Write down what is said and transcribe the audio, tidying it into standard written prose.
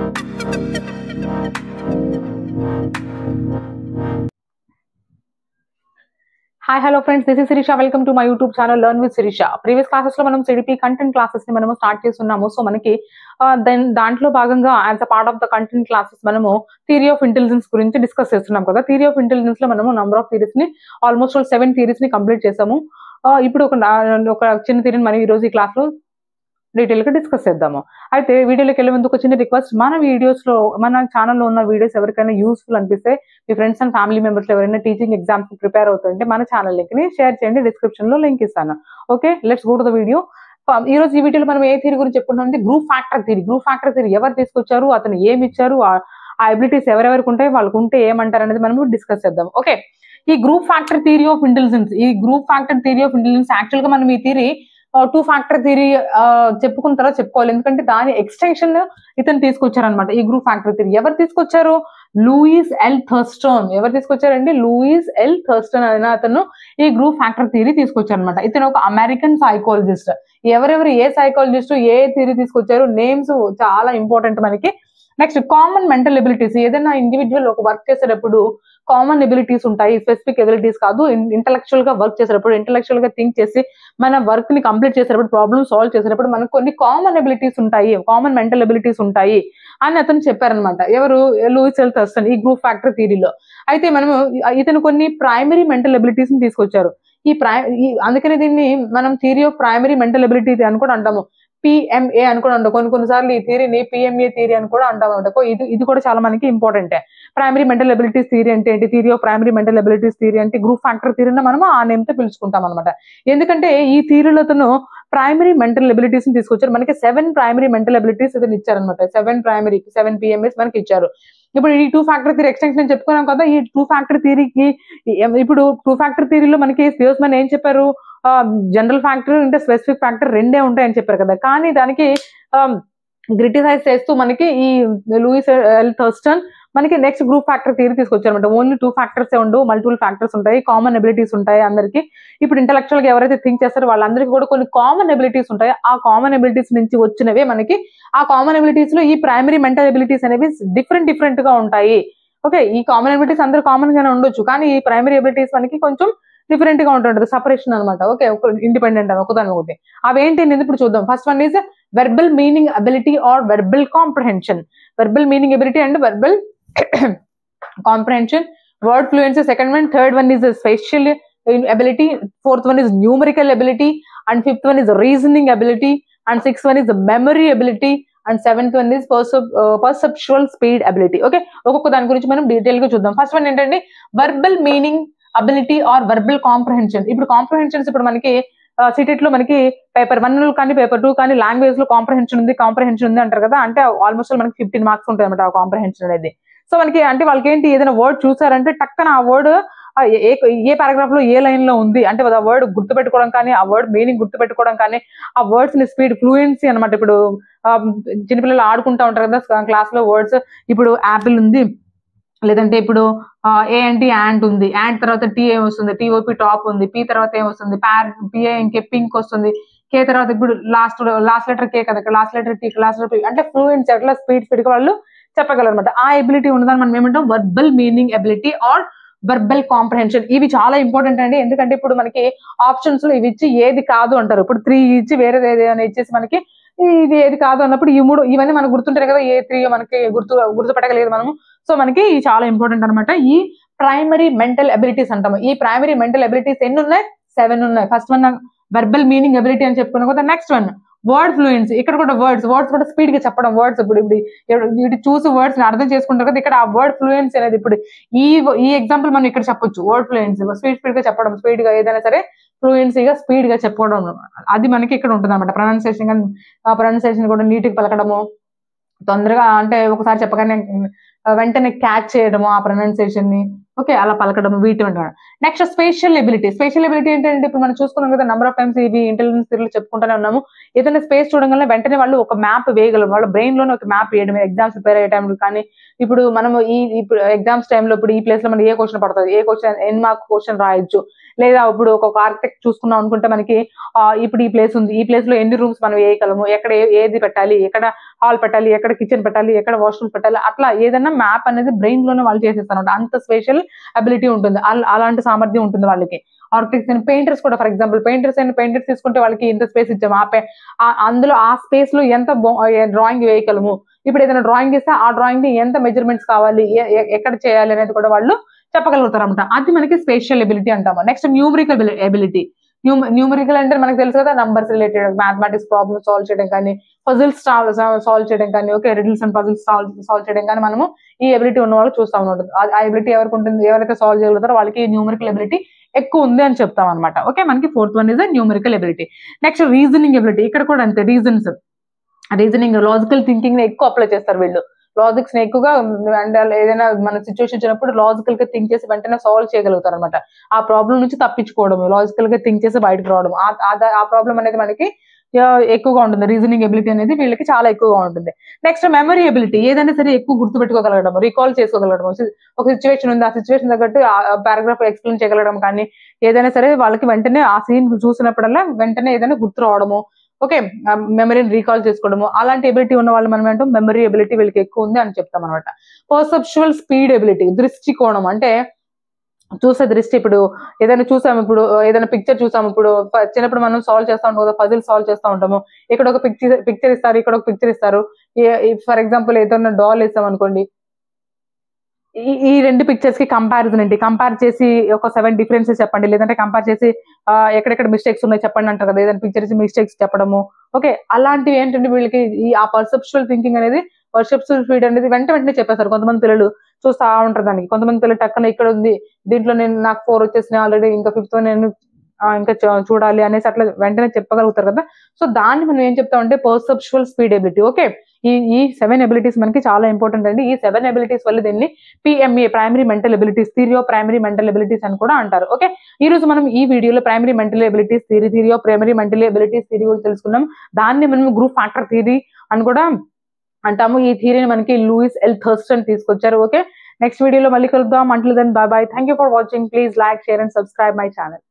Hi, hello friends. This is Sirisha. Welcome to my YouTube channel Learn with Sirisha. Previous classes లో మనం CDP content classes ని మనము start చేస్తున్నాము. So మనకి దాంట్లో భాగంగా as a part of the content classes మనము theory of intelligence గురించి డిస్కస్ చేస్తున్నాం కదా. థియరీ ఆఫ్ ఇంటెలిజెన్స్ లో మనము నంబర్ ఆఫ్ థియరీస్ ని ఆల్మోస్ట్ 7 థియరీస్ ని కంప్లీట్ చేసాము. ఇప్పుడు ఒక చిన్న థియరీని మనం ఈ రోజు ఈ క్లాస్ లో డీటెయిల్ గా డిస్కస్ చేద్దాము. అయితే వీడియోలోకి వెళ్ళే ముందు ఒక చిన్న రిక్వెస్ట్, మన వీడియోస్ లో మన ఛానల్లో ఉన్న వీడియోస్ ఎవరికైనా యూస్ఫుల్ అనిపిస్తే మీ ఫ్రెండ్స్ అండ్ ఫ్యామిలీ మెంబర్స్ ఎవరైనా టీచింగ్ ఎగ్జామ్స్ ప్రిపేర్ అవుతుంటే మన ఛానల్ లింక్ ని షేర్ చేయండి, డిస్క్రిప్షన్ లో లింక్ ఇస్తాను. Okay, let's go to the video. ఈ రోజు ఈ వీడియోలో మనం ఏ థియరీ గురించి చెప్పుకుంటాం? Group factor theory. Group factor theory ఎవరు తీసుకొచ్చారు, అతను ఏమి ఇచ్చారు, ఆ ఎబిలిటీస్ ఎవరెవరికి ఉంటాయి, వాళ్ళకు ఉంటే ఏమంటారు అనేది మనం డిస్కస్ చేద్దాం. ఓకే, ఈ group factor theory of intelligence, ఈ group factor theory of intelligence actual గా మనం ఈ థియరీ 2 ఫ్యాక్టర్ థియరీ చెప్పుకున్న తర్వాత చెప్పుకోవాలి, ఎందుకంటే దాని ఎక్స్టెన్షన్ ఇతను తీసుకొచ్చారనమాట. ఈ గ్రూప్ ఫ్యాక్టర్ థియరీ ఎవరు తీసుకొచ్చారు? Louis L Thurstone. ఎవరు తీసుకొచ్చారండి? లూయిస్ ఎల్ థర్స్టన్ అనే అతను ఈ గ్రూప్ ఫ్యాక్టర్ థియరీ తీసుకొచ్చారనమాట. ఇతను ఒక అమెరికన్ సైకాలజిస్ట్. ఎవరెవరు ఏ సైకాలజిస్ట్ ఏ థియరీ తీసుకొచ్చారు, నేమ్స్ చాలా ఇంపార్టెంట్ మనకి. Next, common mental abilities. ఏదైనా ఇండివిజువల్ ఒక వర్క్ చేసేటప్పుడు కామన్ ఎబిలిటీస్ ఉంటాయి, స్పెసిఫిక్ ఎబిలిటీస్ కాదు. ఇంటలెక్చువల్ గా వర్క్ చేసేటప్పుడు, ఇంటలెక్చువల్ గా థింక్ చేసి మన వర్క్ ని కంప్లీట్ చేసేటప్పుడు, ప్రాబ్లమ్ సాల్వ్ చేసేటప్పుడు మనకు కొన్ని కామన్ ఎబిలిటీస్ ఉంటాయి, కామన్ మెంటల్ ఎబిలిటీస్ ఉంటాయి అని అతను చెప్పారనమాట. ఎవరు? లూయిస్ ఎల్ థర్స్టన్ ఈ గ్రూప్ ఫ్యాక్టర్ థియరీలో. అయితే మనము ఇతను కొన్ని ప్రైమరీ మెంటల్ ఎబిలిటీస్ ని తీసుకొచ్చారు. అందుకని దీన్ని మనం theory of primary mental ability అని కూడా అంటాము, పిఎంఏ అని కూడా అంటాం. కొన్నిసార్లు ఈ థియరీని పిఎంఏ థియరీ అని కూడా అంటాం అనమాట. ఇది కూడా చాలా మనకి ఇంపార్టెంటే. ప్రైమరీ మెంటల్ ఎబిలిటీస్ థియరీ అంటే ఏంటి? Theory of primary mental abilities theory అంటే గ్రూప్ ఫ్యాక్టర్ థియరీని మనం ఆ నేమ్ తో పిలుచుకుంటాం అనమాట. ఎందుకంటే ఈ థియరీలో అతను ప్రైమరీ మెంటల్ ఎబిలిటీస్ ని తీసుకొచ్చారు. మనకి 7 ప్రైమరీ మెంటల్ ఎబిలిటీస్ ఇతను ఇచ్చారనమాట. 7 పిఎంఏస్ మనకి ఇచ్చారు. ఇప్పుడు ఈ 2 ఫ్యాక్టర్ థియరీ ఎక్స్టెన్షన్ చెప్పుకున్నాం కదా. ఈ 2 ఫ్యాక్టర్ థియరీకి ఇప్పుడు 2 ఫ్యాక్టర్ థియరీలో మనకి థియోస్మన్ ఏం చెప్పారు? జనరల్ ఫ్యాక్టర్ అంటే స్పెసిఫిక్ ఫ్యాక్టర్ రెండే ఉంటాయని చెప్పారు కదా. కానీ దానికి క్రిటిసైజ్ చేస్తూ మనకి ఈ లూయిస్ ఎల్ థర్స్టన్ మనకి నెక్స్ట్ గ్రూప్ ఫ్యాక్టర్ థియరీ తీసుకొచ్చారనమాట. ఓన్లీ 2 ఫ్యాక్టర్స్ ఉండవు, మల్టిపుల్ ఫ్యాక్టర్స్ ఉంటాయి, కామన్ ఎబిలిటీస్ ఉంటాయి అందరికి. ఇప్పుడు ఇంటలెక్చువల్ గా ఎవరైతే థింక్ చేస్తారో వాళ్ళందరికీ కూడా కొన్ని కామన్ ఎబిలిటీస్ ఉంటాయి. ఆ కామన్ ఎబిలిటీస్ నుంచి వచ్చినవే మనకి. ఆ కామన్ ఎబిలిటీస్ లో ఈ ప్రైమరీ మెంటల్ ఎబిలిటీస్ అనేవి డిఫరెంట్ గా ఉంటాయి. ఓకే, ఈ కామన్ ఎబిలిటీస్ అందరూ కామన్ గానే ఉండొచ్చు, కానీ ఈ ప్రైమరీ ఎబిలిటీస్ మనకి కొంచెం డిఫరెంట్ గా ఉంటుంటది, సపరేషన్ అనమాట. ఓకే, ఇండిపెండెంట్ అని ఒకదాని ఒకటి. అవేంటి అనేది ఇప్పుడు చూద్దాం. First one is verbal meaning ability or verbal comprehension. Verbal meaning ability and verbal comprehension, word fluency second one, third one is spatial ability, fourth one is numerical ability, and fifth one is reasoning ability, and sixth one is memory ability, and seventh one is perceptual speed ability. Okay, ఒక్కొక్క దాని గురించి మనం detail గా చూద్దాం. First one ఏంటంటే verbal meaning ability or verbal comprehension. ఇప్పుడు comprehensions ఇప్పుడు మనకి సిటెట్ లో మనకి పేపర్ 1 కానీ పేపర్ 2 కానీ లాంగ్వేజ్ లో కాంప్రహెన్షన్ ఉంది అంటారు కదా. అంటే ఆల్మోస్ట్ మనకి 15 మార్క్స్ ఉంటాయి అనమాట ఆ కాంప్రహెన్షన్ అనేది. సో మనకి అంటే వాళ్ళకి ఏంటి, ఏదైనా వర్డ్ చూసారంటే టక్కన ఆ వర్డ్ ఏ పారాగ్రాఫ్ లో ఏ లైన్ లో ఉంది అంటే ఆ వర్డ్ గుర్తుపెట్టుకోవడం కానీ, ఆ వర్డ్ మీనింగ్ గుర్తుపెట్టుకోవడం కానీ, ఆ వర్డ్స్ ని స్పీడ్ ఫ్లూయెన్సీ అనమాట. ఇప్పుడు చిన్నపిల్లలు ఆడుకుంటా ఉంటారు కదా క్లాస్ లో వర్డ్స్. ఇప్పుడు యాపిల్ ఉంది, లేదంటే ఇప్పుడు ఏ అంటే యాంట్ ఉంది, యాంట్ తర్వాత టీ ఏమొస్తుంది, టీఓపి టాప్ ఉంది, పి తర్వాత ఏమొస్తుంది, పిఏ ఇంకే పింక్ వస్తుంది, కే తర్వాత ఇప్పుడు లాస్ట్ లెటర్ కే కదా, last letter T, last letter అంటే ఫ్లూయెన్సీ అట్లా స్పీడ్ గా వాళ్ళు చెప్పగలరు అనమాట. ఆ ఎబిలిటీ ఉన్నదాన్ని మనం ఏమంటాం? Verbal meaning ability or verbal comprehension. ఇవి చాలా ఇంపార్టెంట్ అండి, ఎందుకంటే ఇప్పుడు మనకి ఆప్షన్స్ లో ఇవి ఇచ్చి ఏది కాదు అంటారు. ఇప్పుడు 3 ఇచ్చి వేరేది ఏదైనా ఇచ్చేసి మనకి ఇది ఏది కాదు అన్నప్పుడు ఈ 3 ఇవన్నీ మనకు గుర్తుంటాయి కదా, ఏ 3 మనకి గుర్తుపెట్టగలేదు మనము. సో మనకి చాలా ఇంపార్టెంట్ అనమాట. ఈ ప్రైమరీ మెంటల్ ఎబిలిటీస్ అంటాము. ఈ ప్రైమరీ మెంటల్ ఎబిలిటీస్ ఎన్ని ఉన్నాయి? 7 ఉన్నాయి. First one verbal meaning ability అని చెప్పుకున్నాం కదా. Next one word fluency. ఇక్కడ కూడా వర్డ్స్ కూడా స్పీడ్ గా చెప్పడం. వర్డ్స్ ఇప్పుడు చూసి వర్డ్స్ ని అర్థం చేసుకుంటారు కదా, ఇక్కడ ఆ వర్డ్ ఫ్లూయెన్సీ అనేది ఇప్పుడు ఈ ఎగ్జాంపుల్ మనం ఇక్కడ చెప్పొచ్చు. వర్డ్ ఫ్లూయెన్సీ స్పీడ్ గా చెప్పడం, స్పీడ్ గా ఏదైనా సరే ఫ్లూయెన్సీగా స్పీడ్ గా చెప్పడం, అది మనకి ఇక్కడ ఉంటుంది అనమాట. ప్రొనౌన్సియేషన్ కూడా నీట్ గా పలకడము, తొందరగా అంటే ఒకసారి చెప్పగానే వెంటనే క్యాచ్ చేయడము ఆ ప్రొనౌన్సియేషన్ ని, ఓకే, అలా పలకడం, వీటి ఉంటారు. Next spatial ability. Spatial ability ఏంటంటే ఇప్పుడు మనం చూసుకున్నాం కదా, నెంబర్ ఆఫ్ టైమ్స్ ఇవి ఇంటెలిజెన్స్ థియరీలో చెప్పుకుంటూనే ఉన్నాము. ఏదైనా స్పేస్ చూడగానే వెంటనే వాళ్ళు ఒక మ్యాప్ వేయగలరు, వాళ్ళ బ్రెయిన్ లోనే ఒక మ్యాప్ వేయడం. ఎగ్జామ్స్ ప్రిపేర్ అయ్యే టైంలో కానీ, ఇప్పుడు మనము ఇప్పుడు ఎగ్జామ్స్ టైంలో ఇప్పుడు ఈ ప్లేస్ లో మనకి ఏ క్వశ్చన్ పడుతుంది, ఏ క్వశ్చన్ ఎన్ మార్క్ క్వశ్చన్ రాయొచ్చు, లేదా ఇప్పుడు ఒక ఆర్కిటెక్ట్ చూసుకున్నాం అనుకుంటే మనకి ఇప్పుడు ఈ ప్లేస్ ఉంది, ఈ ప్లేస్ లో ఎన్ని రూమ్స్ మనం వేయగలము, ఎక్కడ ఏది పెట్టాలి, ఎక్కడ హాల్ పెట్టాలి, ఎక్కడ కిచెన్ పెట్టాలి, ఎక్కడ వాష్రూమ్ పెట్టాలి, అట్లా ఏదైనా మ్యాప్ అనేది బ్రెయిన్ లోనే వాళ్ళు చేసేస్తారు. అంత స్పెషల్ అబిలిటీ ఉంటుంది, అలాంటి సామర్థ్యం ఉంటుంది వాళ్ళకి. ఆర్కిటెక్ట్స్ అండ్ పెయింటర్స్ కూడా, ఫర్ ఎగ్జాంపుల్ పెయింటర్స్ తీసుకుంటే వాళ్ళకి ఇంత స్పేస్ ఇచ్చాము, అందులో ఆ స్పేస్ లో ఎంత డ్రాయింగ్ వేయగలము, ఇప్పుడు ఏదైనా డ్రాయింగ్ ఇస్తే ఆ డ్రాయింగ్ ని ఎంత మెజర్మెంట్స్ కావాలి, ఎక్కడ చేయాలి అనేది కూడా వాళ్ళు చెప్పగలుగుతారు అనమాట. అది మనకి స్పేషియల్ ఎబిలిటీ అంటాము. Next numerical ability. న్యూమరికల్ అంటే మనకు తెలుసు కదా, numbers related mathematics problem solve చేయడం కానీ, పజిల్స్ సాల్వ్ చేయడం కానీ, okay, riddles and puzzles solve చేయడం కానీ మనము ఈ ఎబిలిటీ ఉన్న వాళ్ళు చూస్తా ఉంటుంది. ఆ ఎబిలిటీ ఎవరికి ఉంటుంది, ఎవరైతే సాల్వ్ చేయగలుగుతారో వాళ్ళకి న్యూమరికల్ ఎబిలిటీ ఎక్కువ ఉంది అని చెప్తాం అనమాట. ఓకే, మనకి 4th one is numerical ability. Next reasoning ability. ఇక్కడ కూడా అంతే, రీజనింగ్ లాజికల్ థింకింగ్ ని ఎక్కువ అప్లై చేస్తారు వీళ్ళు. లాజిక్స్ ని ఎక్కువగా అండ్ ఏదైనా మన సిచ్యువేషన్ వచ్చినప్పుడు లాజికల్ గా థింక్ చేసి వెంటనే సాల్వ్ చేయగలుగుతారు అనమాట. ఆ ప్రాబ్లం నుంచి తప్పించుకోవడం, లాజికల్ గా థింక్ చేసి బయటకు రావడం, ఆ ప్రాబ్లం అనేది మనకి ఎక్కువగా ఉంటుంది. రీజనింగ్ ఎబిలిటీ అనేది వీళ్ళకి చాలా ఎక్కువగా ఉంటుంది. Next memory ability. ఏదైనా సరే ఎక్కువ గుర్తుపెట్టుకోగలగడం, రీకాల్ చేసుకోగలగడం. ఒక సిచ్యువేషన్ ఉంది, ఆ సిచ్యువేషన్ తగ్గట్టు పారాగ్రాఫ్ ఎక్స్ప్లెయిన్ చేయగలగడం కానీ, ఏదైనా సరే వాళ్ళకి వెంటనే ఆ సీన్ చూసినప్పుడల్లా వెంటనే ఏదైనా గుర్తు రావడము, ఓకే, మెమరీని రీకాల్ చేసుకోవడము, అలాంటి ఎబిలిటీ ఉన్న వాళ్ళు మనం ఏంటో మెమరీ ఎబిలిటీ వీళ్ళకి ఎక్కువ ఉంది అని చెప్తాం అనమాట. Perceptual speed ability. దృష్టికోణం అంటే చూసే దృష్టి. ఇప్పుడు ఏదైనా చూసాము, ఇప్పుడు ఏదైనా పిక్చర్ చూసాము, ఇప్పుడు చిన్నప్పుడు మనం సాల్వ్ చేస్తా ఉంటాం కదా, పజిల్ సాల్వ్ చేస్తా ఉంటాము. ఇక్కడ ఒక పిక్చర్ ఇస్తారు, ఇక్కడ ఒక పిక్చర్ ఇస్తారు. ఫర్ ఎగ్జాంపుల్ ఏదైనా డాల్ ఇస్తాం అనుకోండి, ఈ రెండు పిక్చర్స్ కి కంపారిజన్ ఏంటి, కంపేర్ చేసి ఒక 7 డిఫరెన్సెస్ చెప్పండి, లేదంటే కంపేర్ చేసి ఎక్కడెక్కడ మిస్టేక్స్ ఉన్నాయి చెప్పండి అంటారు కదా, ఏదైనా పిక్చర్స్ మిస్టేక్స్ చెప్పడము. ఓకే, అలాంటివి ఏంటంటే వీళ్ళకి ఆ పర్సెప్చువల్ థింకింగ్ అనేది, పర్సెప్చువల్ స్పీడ్ అనేది వెంటనే చెప్పేస్తారు. కొంతమంది పిల్లలు చూస్తా ఉంటారు దానికి, కొంతమంది పిల్లలు టక్కన ఇక్కడ ఉంది, దీంట్లో నాకు 4 వచ్చేసినాయి ఆల్రెడీ, ఇంకా 5th నేను ఇంకా చూడాలి అనేసి అట్లా వెంటనే చెప్పగలుగుతారు కదా. సో దాన్ని మనం ఏం చెప్తామంటే పర్సెప్చువల్ స్పీడ్ ఎబిలిటీ. ఓకే, ఈ 7 ఎబిలిటీస్ మనకి చాలా ఇంపార్టెంట్ అండి. ఈ 7 ఎబిలిటీస్ వల్ల దీన్ని PMA, primary mental abilities, theory of primary mental abilities అని కూడా అంటారు. ఓకే, ఈ రోజు మనం ఈ వీడియోలో primary mental abilities theory of primary mental abilities theory గురించి తెలుసుకున్నాం. దాన్ని మనం గ్రూప్ ఫ్యాక్టర్ థియరీ అని కూడా అంటాము. ఈ థియరీని మనకి లూయిస్ ఎల్ థర్స్టన్ తీసుకొచ్చారు. ఓకే, నెక్స్ట్ వీడియోలో మళ్ళీ కలుద్దాం. Until then bye bye. Thank you for watching. Please like, share and subscribe my channel.